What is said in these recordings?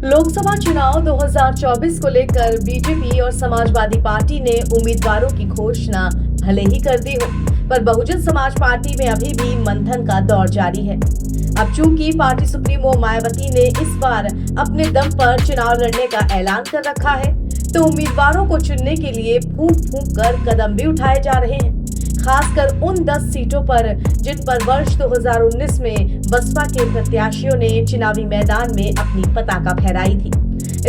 लोकसभा चुनाव 2024 को लेकर बीजेपी और समाजवादी पार्टी ने उम्मीदवारों की घोषणा भले ही कर दी हो, पर बहुजन समाज पार्टी में अभी भी मंथन का दौर जारी है। अब चूंकि पार्टी सुप्रीमो मायावती ने इस बार अपने दम पर चुनाव लड़ने का ऐलान कर रखा है, तो उम्मीदवारों को चुनने के लिए फूंक फूंक कर कदम भी उठाए जा रहे हैं, खासकर उन 10 सीटों पर जिन पर वर्ष 2019 में बसपा के प्रत्याशियों ने चुनावी मैदान में अपनी पताका फहराई थी।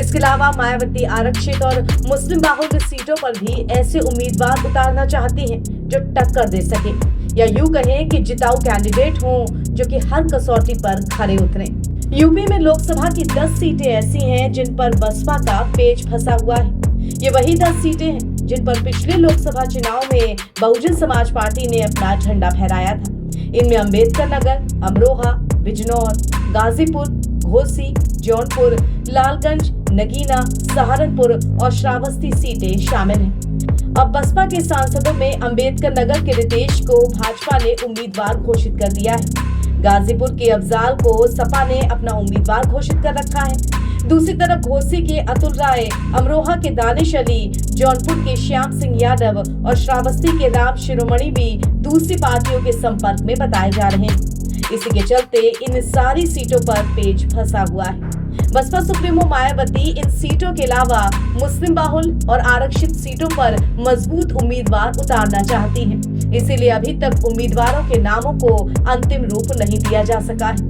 इसके अलावा मायावती आरक्षित और मुस्लिम बाहुल्य सीटों पर भी ऐसे उम्मीदवार उतारना चाहती हैं जो टक्कर दे सके, या यूं कहें कि जिताऊ कैंडिडेट हों जो कि हर कसौटी पर खरे उतरे। यूपी में लोकसभा की 10 सीटें ऐसी हैं जिन पर बसपा का पेच फंसा हुआ है। ये वही 10 सीटें हैं जिन पर पिछले लोकसभा चुनाव में बहुजन समाज पार्टी ने अपना झंडा फहराया था। इनमें अम्बेडकर नगर, अमरोहा, बिजनौर, गाजीपुर, घोसी, जौनपुर, लालगंज, नगीना, सहारनपुर और श्रावस्ती सीटें शामिल हैं। अब बसपा के सांसदों में अम्बेडकर नगर के रितेश को भाजपा ने उम्मीदवार घोषित कर दिया है। गाजीपुर के अफजाल को सपा ने अपना उम्मीदवार घोषित कर रखा है। दूसरी तरफ घोसी के अतुल राय, अमरोहा के दानिश अली, जौनपुर के श्याम सिंह यादव और श्रावस्ती के राम शिरोमणि भी दूसरी पार्टियों के संपर्क में बताए जा रहे हैं। इसी के चलते इन सारी सीटों पर पेच फंसा हुआ है। बसपा सुप्रीमो मायावती इन सीटों के अलावा मुस्लिम बाहुल और आरक्षित सीटों पर मजबूत उम्मीदवार उतारना चाहती हैं। इसीलिए अभी तक उम्मीदवारों के नामों को अंतिम रूप नहीं दिया जा सका है।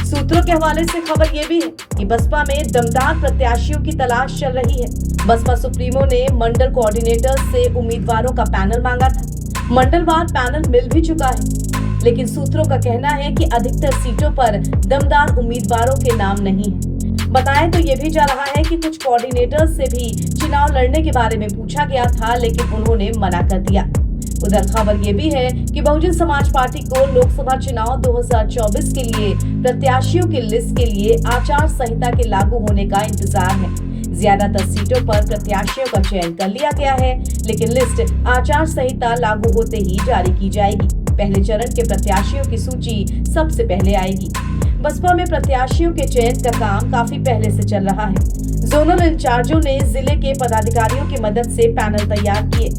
सूत्रों के हवाले से खबर ये भी है कि बसपा में दमदार प्रत्याशियों की तलाश चल रही है। बसपा सुप्रीमो ने मंडल कोऑर्डिनेटर से उम्मीदवारों का पैनल मांगा था। मंडलवार पैनल मिल भी चुका है, लेकिन सूत्रों का कहना है कि अधिकतर सीटों पर दमदार उम्मीदवारों के नाम नहीं है। बताएं तो ये भी जा रहा है कि कुछ कोऑर्डिनेटर्स से भी चुनाव लड़ने के बारे में पूछा गया था, लेकिन उन्होंने मना कर दिया। उधर खबर ये भी है कि बहुजन समाज पार्टी को लोकसभा चुनाव 2024 के लिए प्रत्याशियों की लिस्ट के लिए आचार संहिता के लागू होने का इंतजार है। ज्यादातर सीटों पर प्रत्याशियों का चयन कर लिया गया है, लेकिन लिस्ट आचार संहिता लागू होते ही जारी की जाएगी। पहले चरण के प्रत्याशियों की सूची सबसे पहले आएगी। बसपा में प्रत्याशियों के चयन का काम काफी पहले से चल रहा है। जोनल इंचार्जों ने जिले के पदाधिकारियों की मदद से पैनल तैयार किए।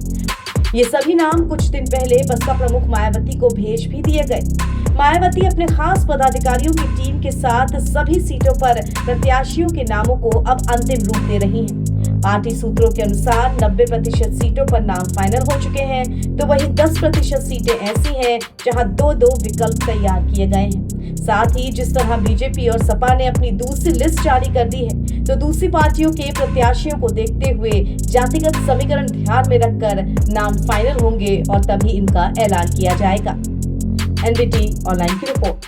ये सभी नाम कुछ दिन पहले बसपा प्रमुख मायावती को भेज भी दिए गए। मायावती अपने खास पदाधिकारियों की टीम के साथ सभी सीटों पर प्रत्याशियों के नामों को अब अंतिम रूप दे रही हैं। पार्टी सूत्रों के अनुसार 90% सीटों पर नाम फाइनल हो चुके हैं, तो वहीं 10% सीटें ऐसी हैं जहां 2-2 विकल्प तैयार किए गए हैं। साथ ही जिस तरह बीजेपी और सपा ने अपनी दूसरी लिस्ट जारी कर दी है, तो दूसरी पार्टियों के प्रत्याशियों को देखते हुए जातिगत समीकरण ध्यान में रखकर नाम फाइनल होंगे और तभी इनका ऐलान किया जाएगा। एनडीटी ऑनलाइन की रिपोर्ट।